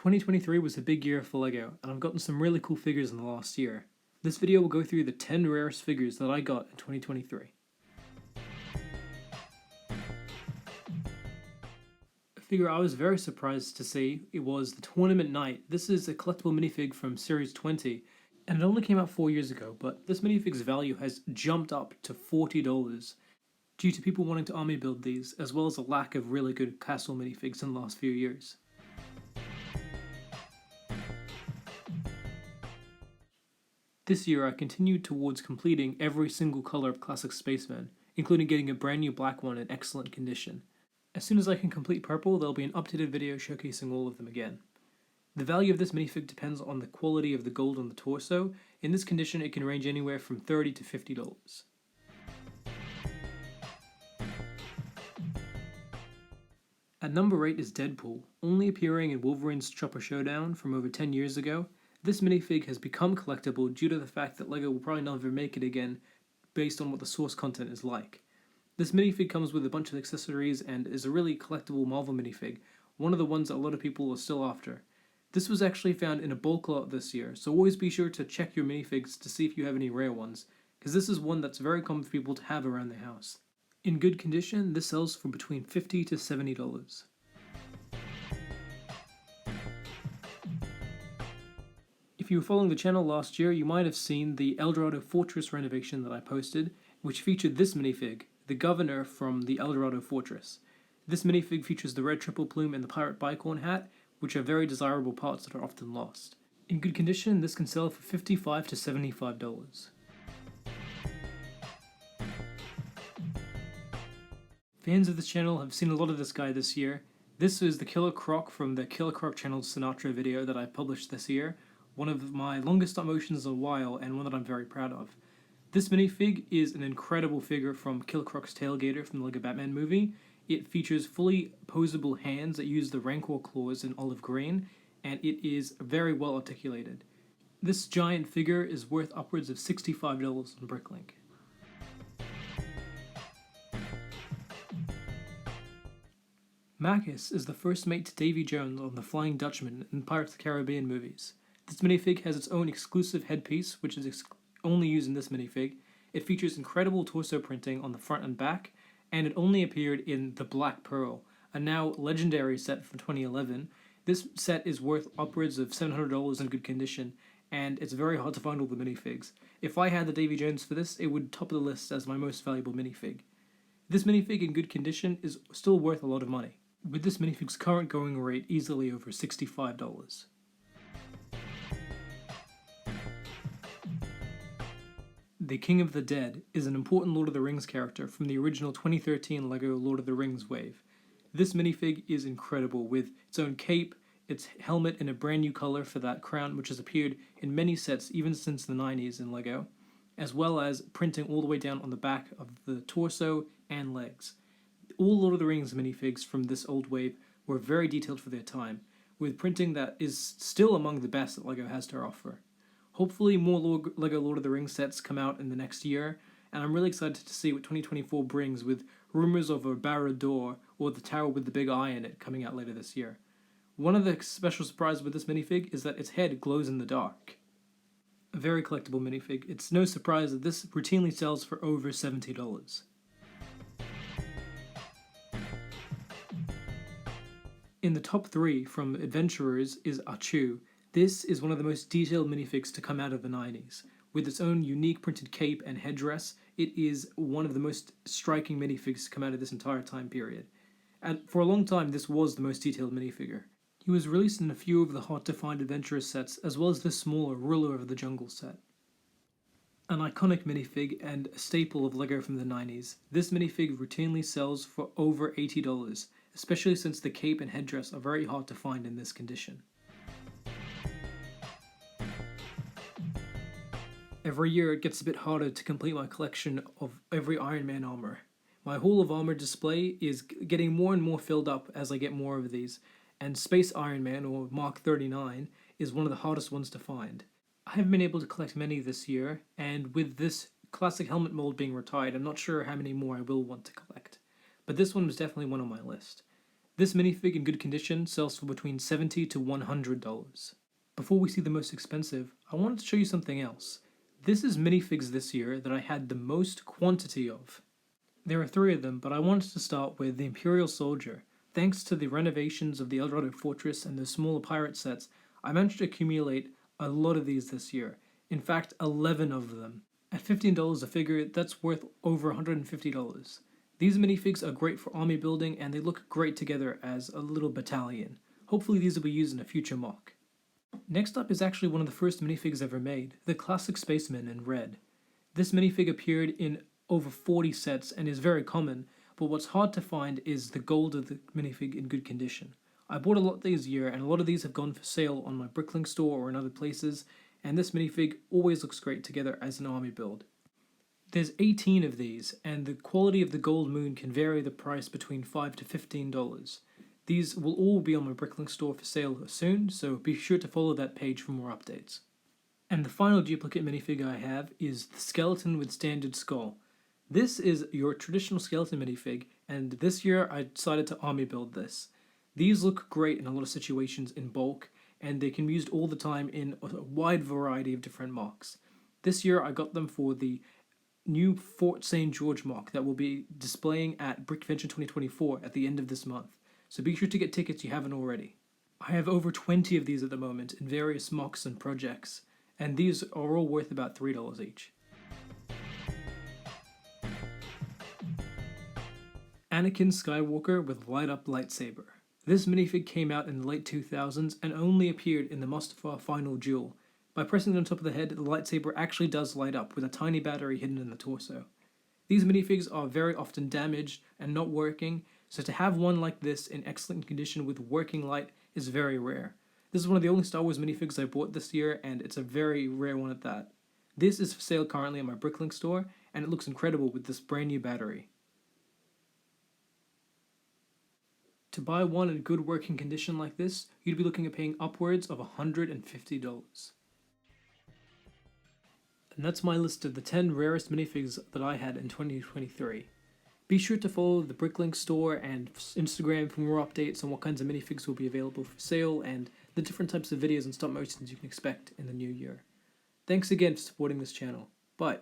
2023 was a big year for LEGO, and I've gotten some really cool figures in the last year. This video will go through the 10 rarest figures that I got in 2023. A figure I was very surprised to see, it was the Tournament Knight. This is a collectible minifig from Series 20, and it only came out 4 years ago, but this minifig's value has jumped up to $40 due to people wanting to army build these, as well as a lack of really good castle minifigs in the last few years. This year I continued towards completing every single color of classic Spaceman, including getting a brand new black one in excellent condition. As soon as I can complete purple, there'll be an updated video showcasing all of them again. The value of this minifig depends on the quality of the gold on the torso. In this condition it can range anywhere from $30 to $50. At number 8 is Deadpool, only appearing in Wolverine's Chopper Showdown from over 10 years ago. This minifig has become collectible due to the fact that LEGO will probably never make it again based on what the source content is like. This minifig comes with a bunch of accessories and is a really collectible Marvel minifig, one of the ones that a lot of people are still after. This was actually found in a bulk lot this year, so always be sure to check your minifigs to see if you have any rare ones, because this is one that's very common for people to have around their house. In good condition, this sells for between $50 to $70. If you were following the channel last year, you might have seen the Eldorado Fortress renovation that I posted, which featured this minifig, the Governor from the Eldorado Fortress. This minifig features the red triple plume and the pirate bicorn hat, which are very desirable parts that are often lost. In good condition, this can sell for $55 to $75. Fans of this channel have seen a lot of this guy this year. This is the Killer Croc from the Killer Croc channel's Sinatra video that I published this year. One of my longest stop motions in a while, and one that I'm very proud of. This minifig is an incredible figure from Killer Croc's Tailgater from the LEGO Batman movie. It features fully posable hands that use the Rancor claws in olive green, and it is very well articulated. This giant figure is worth upwards of $65 on Bricklink. Marcus is the first mate to Davy Jones on the Flying Dutchman in Pirates of the Caribbean movies. This minifig has its own exclusive headpiece, which is only used in this minifig. It features incredible torso printing on the front and back, and it only appeared in the Black Pearl, a now legendary set from 2011. This set is worth upwards of $700 in good condition, and it's very hard to find all the minifigs. If I had the Davy Jones for this, it would top the list as my most valuable minifig. This minifig in good condition is still worth a lot of money, with this minifig's current going rate easily over $65. The King of the Dead is an important Lord of the Rings character from the original 2013 LEGO Lord of the Rings wave. This minifig is incredible, with its own cape, its helmet in a brand new color for that crown, which has appeared in many sets even since the 90s in LEGO, as well as printing all the way down on the back of the torso and legs. All Lord of the Rings minifigs from this old wave were very detailed for their time, with printing that is still among the best that LEGO has to offer. Hopefully more LEGO Lord of the Rings sets come out in the next year, and I'm really excited to see what 2024 brings, with rumors of a Barad-dûr or the tower with the big eye in it coming out later this year. One of the special surprises with this minifig is that its head glows in the dark. A very collectible minifig. It's no surprise that this routinely sells for over $70. In the top 3 from Adventurers is Achu. This is one of the most detailed minifigs to come out of the 90s. With its own unique printed cape and headdress, it is one of the most striking minifigs to come out of this entire time period. And for a long time, this was the most detailed minifigure. He was released in a few of the hard-to-find Adventurers sets, as well as this smaller Ruler of the Jungle set. An iconic minifig and a staple of LEGO from the 90s, this minifig routinely sells for over $80, especially since the cape and headdress are very hard to find in this condition. Every year it gets a bit harder to complete my collection of every Iron Man armor. My Hall of Armor display is getting more and more filled up as I get more of these, and Space Iron Man, or Mark 39, is one of the hardest ones to find. I haven't been able to collect many this year, and with this classic helmet mold being retired, I'm not sure how many more I will want to collect. But this one was definitely one on my list. This minifig in good condition sells for between $70 to $100. Before we see the most expensive, I wanted to show you something else. This is minifigs this year that I had the most quantity of. There are 3 of them, but I wanted to start with the Imperial Soldier. Thanks to the renovations of the Eldorado Fortress and the smaller pirate sets, I managed to accumulate a lot of these this year. In fact, 11 of them. At $15 a figure, that's worth over $150. These minifigs are great for army building and they look great together as a little battalion. Hopefully these will be used in a future mock. Next up is actually one of the first minifigs ever made, the classic Spaceman in red. This minifig appeared in over 40 sets and is very common, but what's hard to find is the gold of the minifig in good condition. I bought a lot this year and a lot of these have gone for sale on my Bricklink store or in other places, and this minifig always looks great together as an army build. There's 18 of these, and the quality of the gold moon can vary the price between $5 to $15. These will all be on my Bricklink store for sale soon, so be sure to follow that page for more updates. And the final duplicate minifig I have is the skeleton with standard skull. This is your traditional skeleton minifig, and this year I decided to army build this. These look great in a lot of situations in bulk, and they can be used all the time in a wide variety of different mocks. This year I got them for the new Fort St. George mock that will be displaying at Brickvention 2024 at the end of this month, so be sure to get tickets if you haven't already. I have over 20 of these at the moment in various mocks and projects, and these are all worth about $3 each. Anakin Skywalker with light-up lightsaber. This minifig came out in the late 2000s and only appeared in the Mustafar Final Duel. By pressing it on top of the head, the lightsaber actually does light up with a tiny battery hidden in the torso. These minifigs are very often damaged and not working, so to have one like this in excellent condition with working light is very rare. This is one of the only Star Wars minifigs I bought this year, and it's a very rare one at that. This is for sale currently at my Bricklink store, and it looks incredible with this brand new battery. To buy one in good working condition like this, you'd be looking at paying upwards of $150. And that's my list of the 10 rarest minifigs that I had in 2023. Be sure to follow the Bricklink store and Instagram for more updates on what kinds of minifigs will be available for sale and the different types of videos and stop motions you can expect in the new year. Thanks again for supporting this channel. Bye.